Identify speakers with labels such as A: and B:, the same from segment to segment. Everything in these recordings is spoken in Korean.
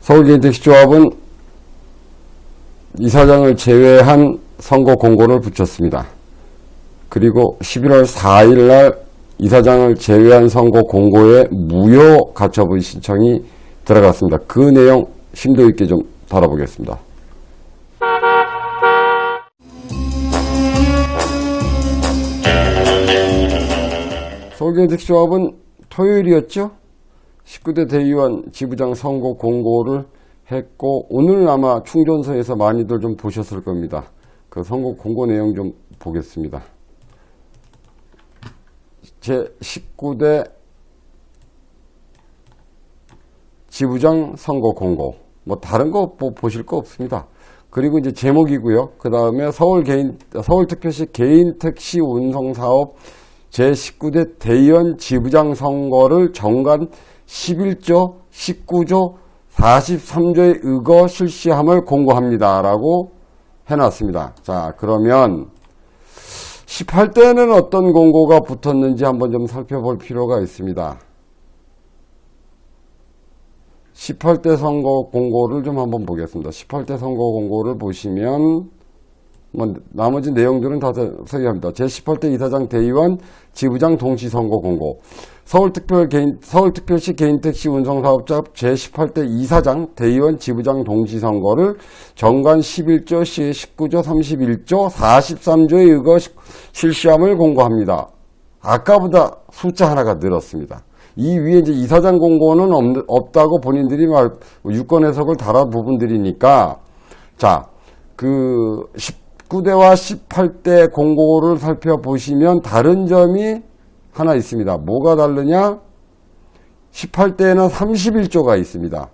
A: 서울개인택시조합은 이사장을 제외한 선거 공고를 붙였습니다. 그리고 11월 4일 날 이사장을 제외한 선거 공고에 무효 가처분 신청이 들어갔습니다. 그 내용 심도 있게 좀 다뤄보겠습니다. 서울개인택시조합은 토요일이었죠? 19대 대의원 지부장 선거 공고를 했고, 오늘 아마 충전소에서 많이들 좀 보셨을 겁니다. 그 선거 공고 내용 좀 보겠습니다. 제19대 지부장 선거 공고. 뭐 다른 거 보실 거 없습니다. 그리고 이제 제목이고요. 그 다음에 서울특별시 개인택시 운송사업 제19대 대의원 지부장 선거를 정관 11조 19조 43조에 의거 실시함을 공고합니다 라고 해놨습니다. 자, 그러면 18대는 어떤 공고가 붙었는지 한번 좀 살펴볼 필요가 있습니다. 18대 선거 공고를 좀 한번 보겠습니다. 18대 선거 공고를 보시면 뭐 나머지 내용들은 다 서기합니다. 제18대 이사장 대의원 지부장 동시선거 공고. 서울특별시 개인택시 운송사업자 제18대 이사장 대의원 지부장 동시선거를 정관 11조 19조 31조 43조에 의거 실시함을 공고합니다. 아까보다 숫자 하나가 늘었습니다. 이 위에 이제 이사장 공고는 없다고 본인들이 유권 해석을 달아 부분들이니까, 자, 그 19대와 18대 공고를 살펴보시면 다른 점이 하나 있습니다. 뭐가 다르냐? 18대에는 31조가 있습니다.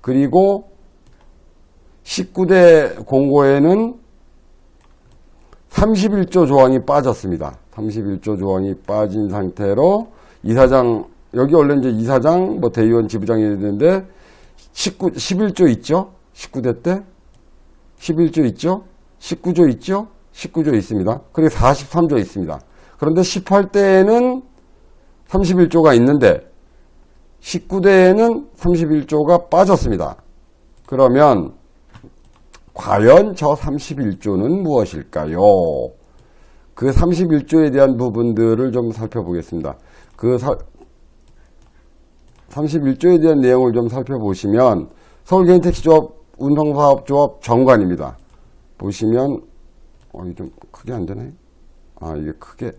A: 그리고 19대 공고에는 31조 조항이 빠졌습니다. 31조 조항이 빠진 상태로 이사장, 여기 원래 이제 이사장, 뭐 대의원 지부장이 되는데 11조 있죠? 19대 때? 11조 있죠? 19조 있죠? 19조 있습니다. 그리고 43조 있습니다. 그런데 18대에는 31조가 있는데 19대에는 31조가 빠졌습니다. 그러면 과연 저 31조는 무엇일까요? 그 31조에 대한 부분들을 좀 살펴보겠습니다. 그 31조에 대한 내용을 좀 살펴보시면 서울개인택시조합 운송사업조합 정관입니다. 보시면 이게 좀 크게 안 되나요? 이게 크게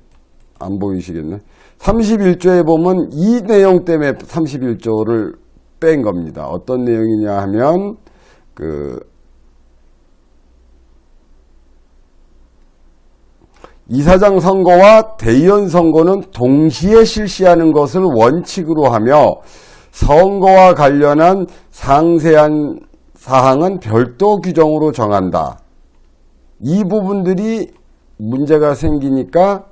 A: 안 보이시겠네. 31조에 보면 이 내용 때문에 31조를 뺀 겁니다. 어떤 내용이냐 하면 이사장 선거와 대의원 선거는 동시에 실시하는 것을 원칙으로 하며 선거와 관련한 상세한 사항은 별도 규정으로 정한다. 이 부분들이 문제가 생기니까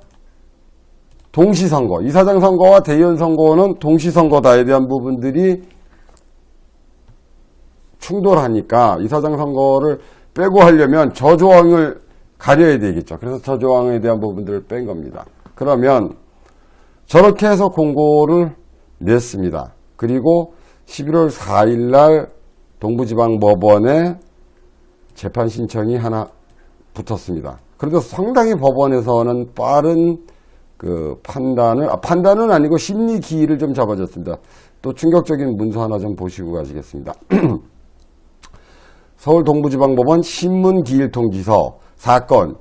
A: 동시선거, 이사장 선거와 대의원 선거는 동시선거다에 대한 부분들이 충돌하니까 이사장 선거를 빼고 하려면 저 조항을 가려야 되겠죠. 그래서 저 조항에 대한 부분들을 뺀 겁니다. 그러면 저렇게 해서 공고를 냈습니다. 그리고 11월 4일 날 동부지방법원에 재판 신청이 하나 붙었습니다. 그래도 상당히 법원에서는 빠른 판단은 아니고 심리 기일을 좀 잡아줬습니다. 또 충격적인 문서 하나 좀 보시고 가시겠습니다. 서울 동부지방법원 신문기일통지서 사건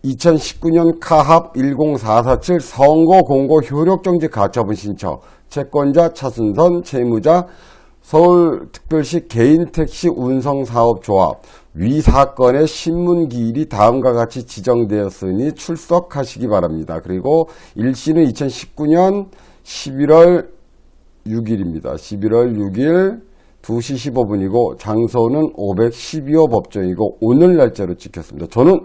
A: 2019년 카합 10447 선거공고 효력정지 가처분 신청 채권자 차순선 채무자 서울특별시 개인택시 운송사업조합 위 사건의 신문기일이 다음과 같이 지정되었으니 출석하시기 바랍니다. 그리고 1시는 2019년 11월 6일입니다. 11월 6일 2시 15분이고 장소는 512호 법정이고 오늘 날짜로 찍혔습니다. 저는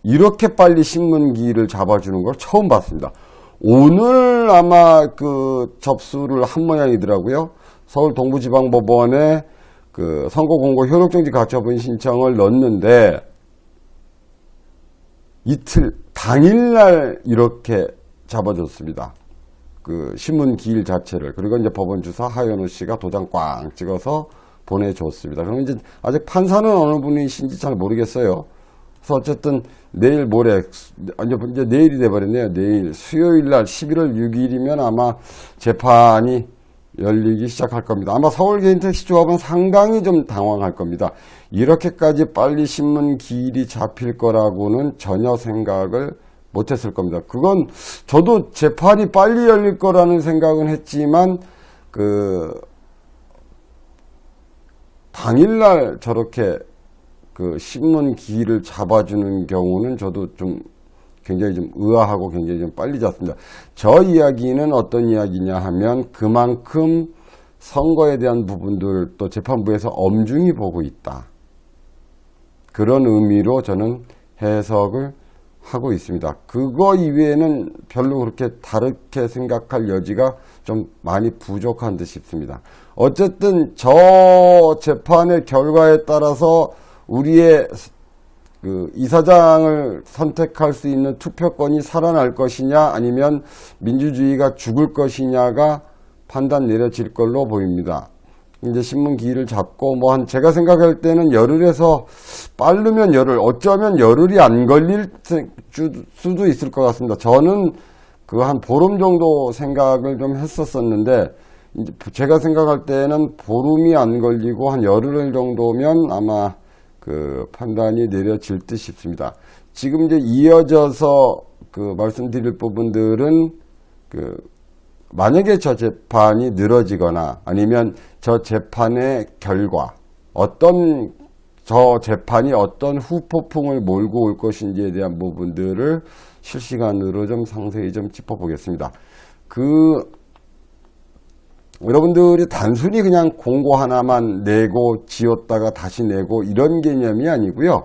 A: 이렇게 빨리 신문기일을 잡아주는 걸 처음 봤습니다. 오늘 아마 그 접수를 한 모양이더라고요. 서울 동부지방법원에 그 선거공고 효력정지 가처분 신청을 넣었는데 이틀 당일날 이렇게 잡아줬습니다. 그 신문 기일 자체를. 그리고 이제 법원 주사 하현우 씨가 도장 꽝 찍어서 보내줬습니다. 그럼 이제 아직 판사는 어느 분이신지 잘 모르겠어요. 그래서 어쨌든 내일 모레, 이제 내일이 돼버렸네요. 내일 수요일 날 11월 6일이면 아마 재판이 열리기 시작할 겁니다. 아마 서울개인택시조합은 상당히 좀 당황할 겁니다. 이렇게까지 빨리 신문 기일이 잡힐 거라고는 전혀 생각을 못했을 겁니다. 그건 저도 재판이 빨리 열릴 거라는 생각은 했지만 당일날 저렇게 신문 기일을 잡아주는 경우는 저도 좀 굉장히 좀 의아하고 굉장히 좀 빨리 잡습니다. 저 이야기는 어떤 이야기냐 하면 그만큼 선거에 대한 부분들 또 재판부에서 엄중히 보고 있다. 그런 의미로 저는 해석을 하고 있습니다. 그거 이외에는 별로 그렇게 다르게 생각할 여지가 좀 많이 부족한 듯 싶습니다. 어쨌든 저 재판의 결과에 따라서 우리의 이사장을 선택할 수 있는 투표권이 살아날 것이냐 아니면 민주주의가 죽을 것이냐가 판단 내려질 걸로 보입니다. 이제 신문 기일을 잡고 제가 생각할 때는 열흘에서 빠르면 열흘, 어쩌면 열흘이 안 걸릴 수도 있을 것 같습니다. 저는 한 보름 정도 생각을 좀 했었었는데 이제 제가 생각할 때는 보름이 안 걸리고 한 열흘 정도면 아마 판단이 내려질 듯 싶습니다. 지금 이제 이어져서 말씀드릴 부분들은 만약에 저 재판이 늘어지거나 아니면 저 재판의 결과 저 재판이 어떤 후폭풍을 몰고 올 것인지에 대한 부분들을 실시간으로 좀 상세히 좀 짚어보겠습니다. 여러분들이 단순히 그냥 공고 하나만 내고 지웠다가 다시 내고 이런 개념이 아니고요.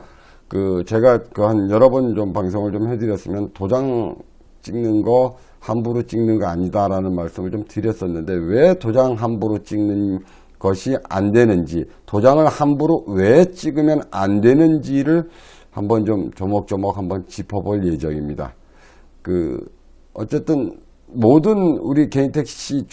A: 제가 한 여러 번 좀 방송을 좀 해드렸으면 도장 찍는 거 함부로 찍는 거 아니다라는 말씀을 좀 드렸었는데 왜 도장 함부로 찍는 것이 안 되는지, 도장을 함부로 왜 찍으면 안 되는지를 한번 좀 조목조목 한번 짚어볼 예정입니다. 어쨌든 모든 우리 개인택시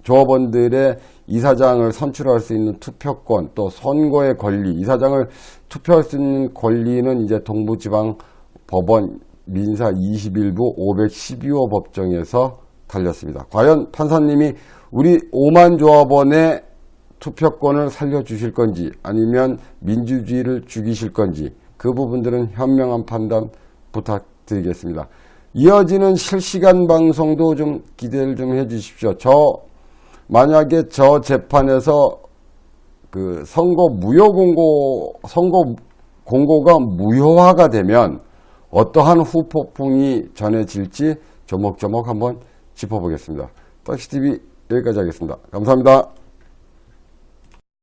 A: 조합원들의 이사장을 선출할 수 있는 투표권, 또 선거의 권리, 이사장을 투표할 수 있는 권리는 이제 동부지방법원 민사 21부 512호 법정에서 달렸습니다. 과연 판사님이 우리 5만 조합원의 투표권을 살려주실 건지 아니면 민주주의를 죽이실 건지 그 부분들은 현명한 판단 부탁드리겠습니다. 이어지는 실시간 방송도 좀 기대를 좀 해주십시오. 만약에 저 재판에서 선거 공고가 무효화가 되면 어떠한 후폭풍이 전해질지 조목조목 한번 짚어보겠습니다. 딱시TV 여기까지 하겠습니다. 감사합니다.